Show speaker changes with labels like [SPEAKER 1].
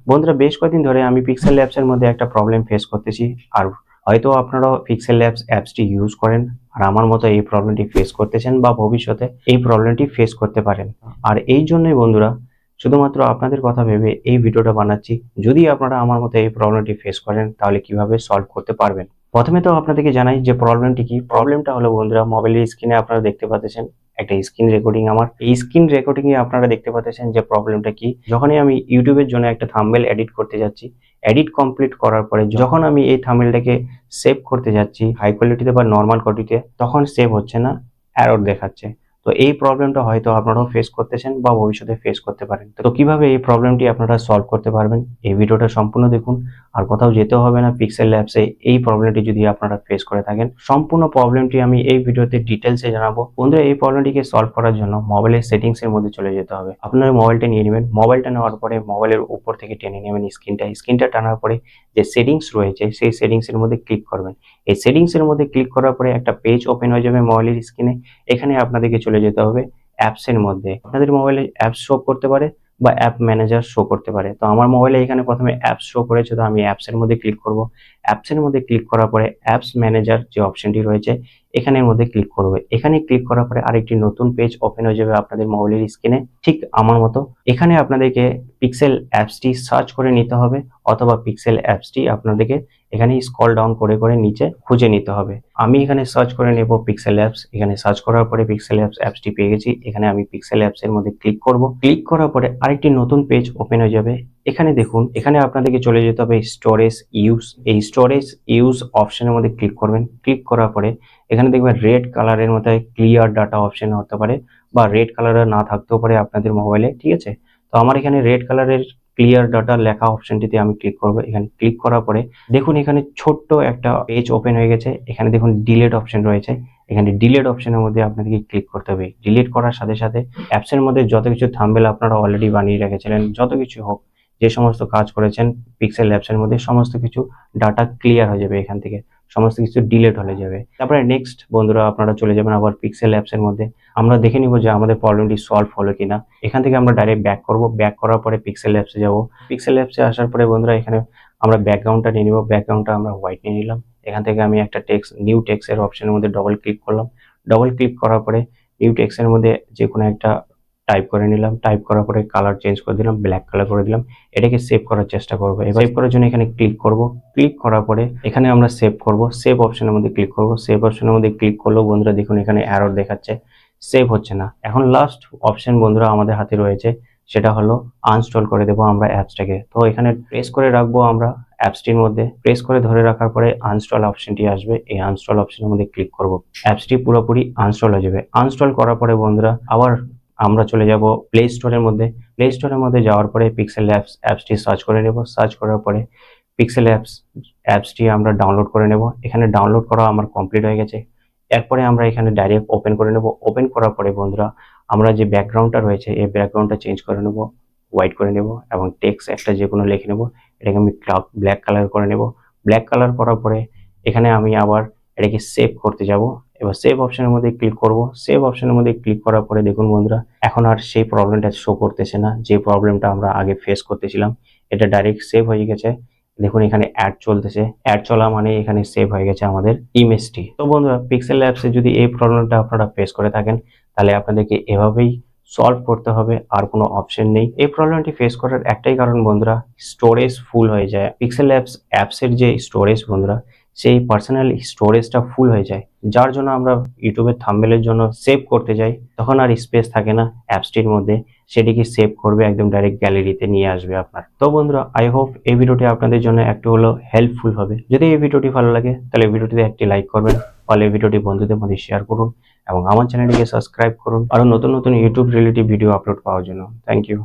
[SPEAKER 1] বন্ধুরা বেশ কয়েকদিন ধরে আমি পিক্সেল ল্যাবস এর মধ্যে একটা প্রবলেম ফেস করতেছি। আর হয়তো আপনারাও পিক্সেল ল্যাবস অ্যাপসটি ইউজ করেন আর আমার মতো এই প্রবলেমটি ফেস করতেছেন বা ভবিষ্যতে এই প্রবলেমটি ফেস করতে পারেন। আর এই জন্যই বন্ধুরা শুধুমাত্র আপনাদের কথা ভেবে এই ভিডিওটা বানাচ্ছি। যদি আপনারা আমার মতো এই প্রবলেমটি ফেস করেন তাহলে কিভাবে সলভ করতে পারবেন। প্রথমে তো আপনাদেরকে জানাই যে প্রবলেমটি কি। প্রবলেমটা হলো বন্ধুরা, মোবাইলের স্ক্রিনে আপনারা দেখতে পাচ্ছেন একটা স্ক্রিন রেকর্ডিং। আমার এই স্ক্রিন রেকর্ডিং এ আপনারা দেখতে পাচ্ছেন যে প্রবলেমটা কি। যখনই আমি ইউটিউবের জন্য একটা থাম্বনেল এডিট করতে যাচ্ছি, এডিট কমপ্লিট করার পরে যখন আমি এই থাম্বনেলটাকে সেভ করতে যাচ্ছি হাই কোয়ালিটিতে বা নর্মাল কোয়ালিটিতে, তখন সেভ হচ্ছে না, এরর দেখাচ্ছে। তো এই প্রবলেমটা হয়তো আপনারাও ফেস করতেছেন বা ভবিষ্যতে ফেস করতে পারেন। তো কিভাবে এই প্রবলেমটি আপনারা সলভ করতে পারবেন এই ভিডিওটা সম্পূর্ণ দেখুন। আর কোথাও যেতে হবে না পিক্সেল ল্যাবসে। এই প্রবলেমটি যদি আপনারা ফেস করে থাকেন, সম্পূর্ণ প্রবলেমটি আমি এই ভিডিওতে ডিটেলসে জানাবো। বন্ধুরা এই প্রবলেমটিকে সলভ করার জন্য মোবাইলের সেটিংস এর মধ্যে চলে যেতে হবে। আপনারা মোবাইলটা নিয়ে নেবেন। মোবাইলটা নেওয়ার পরে মোবাইলের উপর থেকে টেনে নেবেন স্ক্রিনটা টানার পরে যে সেটিংস রয়েছে সেই সেটিংস এর মধ্যে ক্লিক করবেন। এই সেটিংস এর মধ্যে ক্লিক করার পরে একটা পেজ ওপেন হয়ে যাবে মোবাইলের স্ক্রিনে। এখানে আপনাদেরকে চলে যেতে হবে অ্যাপস এর মধ্যে। আপনাদের মোবাইলে অ্যাপস শো করতে পারে বা অ্যাপ ম্যানেজার শো করতে পারে। তো আমার মোবাইলে এখানে প্রথমে অ্যাপস শো করেছে, তো আমি অ্যাপস এর মধ্যে ক্লিক করব। অ্যাপস এর মধ্যে ক্লিক করার পরে অ্যাপস ম্যানেজার যে অপশনটি রয়েছে এখানের মধ্যে ক্লিক করব। এখানে ক্লিক করার পরে আরেকটি নতুন পেজ ওপেন হয়ে যাবে আপনাদের মোবাইলের স্ক্রিনে, ঠিক আমার মতো। এখানে আপনাদেরকে পিক্সেল অ্যাপসটি সার্চ করে নিতে হবে, অথবা পিক্সেল অ্যাপসটি আপনাদেরকে এখানে স্ক্রল ডাউন করে করে নিচে খুঁজে নিতে হবে। আমি এখানে সার্চ করে নেব পিক্সেল অ্যাপস। এখানে সার্চ করার পরে পিক্সেল অ্যাপসটি পেয়ে গেছি। এখানে আমি পিক্সেল অ্যাপস এর মধ্যে ক্লিক করব। ক্লিক করার পরে আরেকটি নতুন পেজ ওপেন হয়ে যাবে। এখানে দেখুন, এখানে আপনাদেরকে চলে যেতে হবে স্টোরেজ ইউজ। এই স্টোরেজ ইউজ অপশনের মধ্যে ক্লিক করবেন। ক্লিক করার পরে এখানে দেখবেন রেড কালারের মধ্যে ক্লিয়ার ডাটা অপশন হতে পারে, বা রেড কালারের না থাকতেও পারে আপনাদের মোবাইলে, ঠিক আছে। তো আমার এখানে রেড কালারের ক্লিয়ার ডাটা লেখা অপশনটিতে আমি ক্লিক করব। এখানে ক্লিক করার পরে দেখুন এখানে ছোট্ট একটা পেজ ওপেন হয়ে গেছে। এখানে দেখুন ডিলিট অপশন রয়েছে। এখানে ডিলিট অপশনের মধ্যে আপনাদেরকে ক্লিক করতে হবে। ডিলিট করার সাথে সাথে অ্যাপসের মধ্যে যত কিছু থাম্বনেল আপনারা অলরেডি বানিয়ে রেখেছিলেন, যত কিছু হোক, যে সমস্ত কাজ করেছেন পিক্সেল অ্যাপসের মধ্যে, সমস্ত কিছু ডাটা ক্লিয়ার হয়ে যাবে। এখান থেকে সমস্ত কিছু ডিলিট হয়ে যাবে। তারপরে নেক্সট বন্ধুরা আপনারা চলে যাবেন আবার পিক্সেল অ্যাপসের মধ্যে। আমরা দেখে নিব যে আমাদের প্রবলেমটি সলভ হলো কিনা। এখান থেকে আমরা ডাইরেক্ট ব্যাক করব। ব্যাক করার পরে পিক্সেল অ্যাপসে যাব। পিক্সেল অ্যাপসে আসার পরে বন্ধুরা এখানে আমরা ব্যাকগ্রাউন্ডটা নিয়ে নিব। ব্যাকগ্রাউন্ডটা আমরা হোয়াইট নিয়ে নিলাম। এখান থেকে আমি একটা টেক্সট, নিউ টেক্সট এর অপশনের মধ্যে ডবল ক্লিক করলাম। ডবল ক্লিক করার পরে নিউ টেক্সট এর মধ্যে যে কোনো একটা টাইপ করে নিলাম। টাইপ করার পরে কালার চেঞ্জ করে দিলাম, ব্ল্যাক কালার করে দিলাম। এটাকে সেভ করার চেষ্টা করব। এবার সেভ করার জন্য এখানে ক্লিক করব। ক্লিক করার পরে এখানে আমরা সেভ করব। সেভ অপশনের মধ্যে ক্লিক করব। সেভ অপশনের মধ্যে ক্লিক করলেও বন্ধুরা দেখুন এখানে এরর দেখাচ্ছে, সেভ হচ্ছে না। এখন লাস্ট অপশন বন্ধুরা আমাদের হাতে রয়েছে, সেটা হলো আনইনস্টল করে দেবো আমরা অ্যাপসটাকে। তো এখানে প্রেস করে রাখবো আমরা অ্যাপসটির মধ্যে। প্রেস করে ধরে রাখার পরে আনইনস্টল অপশনটি আসবে। এই আনইনস্টল অপশনের মধ্যে ক্লিক করব। অ্যাপসটি পুরোপুরি আনইনস্টল হয়ে যাবে। আনইনস্টল করার পরে বন্ধুরা আবার আমরা চলে যাব প্লে স্টোরের মধ্যে। প্লে স্টোরের মধ্যে যাওয়ার পরে পিক্সেল অ্যাপসটি সার্চ করে নেব। সার্চ করার পরে পিক্সেল অ্যাপসটি আমরা ডাউনলোড করে নেব। এখানে ডাউনলোড করা আমার কমপ্লিট হয়ে গেছে। এরপরে আমরা এখানে ডাইরেক্ট ওপেন করে নেব। ওপেন করার পরে বন্ধুরা আমরা যে ব্যাকগ্রাউন্ডটা রয়েছে এই ব্যাকগ্রাউন্ডটা চেঞ্জ করে নেব, হোয়াইট করে নেব, এবং টেক্সট একটা যে কোনো লিখে নেব। এটাকে আমি ব্ল্যাক কালার করে নেব। ব্ল্যাক কালার করার পরে এখানে আমি আবার এটাকে সেভ করতে যাব। এবার সেভ অপশনের মধ্যে ক্লিক করব। সেভ অপশনের মধ্যে ক্লিক করার পরে দেখুন বন্ধুরা এখন আর সেই প্রবলেমটা শো করতেছে না, যে প্রবলেমটা আমরা আগে ফেস করতেছিলাম। এটা ডাইরেক্ট সেভ হয়ে গেছে। দেখুন এখানে অ্যাড চলতেছে। অ্যাড চলা মানে এখানে সেভ হয়ে গেছে আমাদের ইমেজটি। তো বন্ধুরা পিক্সেল অ্যাপসে যদি এই প্রবলেমটা আপনারা ফেস করে থাকেন তাহলে আপনাদেরকে এভাবেই সলভ করতে হবে, আর কোনো অপশন নেই। এই প্রবলেমটি ফেস করার একটাই কারণ বন্ধুরা, স্টোরেজ ফুল হয়ে যায়। পিক্সেল অ্যাপসের যে স্টোরেজ বন্ধুরা, সেই পার্সোনাল স্টোরেজটা ফুল হয়ে যায়, যার জন্য আমরা ইউটিউবের থাম্বনেলের জন্য সেভ করতে যাই, তখন আর স্পেস থাকে না অ্যাপসটির মধ্যে। সেটিকে সেভ করবে একদম ডাইরেক্ট গ্যালারিতে নিয়ে আসবে আপনার। তো বন্ধুরা আই হোপ এই ভিডিওটি আপনাদের জন্য একটু হলো হেল্পফুল হবে। যদি এই ভিডিওটি ভালো লাগে তাহলে ভিডিওটিতে একটি লাইক করবেন, ফলে ভিডিওটি বন্ধুদের মধ্যে শেয়ার করুন, এবং আমার চ্যানেলটিকে সাবস্ক্রাইব করুন আরো নতুন নতুন ইউটিউব রিলেটেড ভিডিও আপলোড পাওয়ার জন্য। Thank you.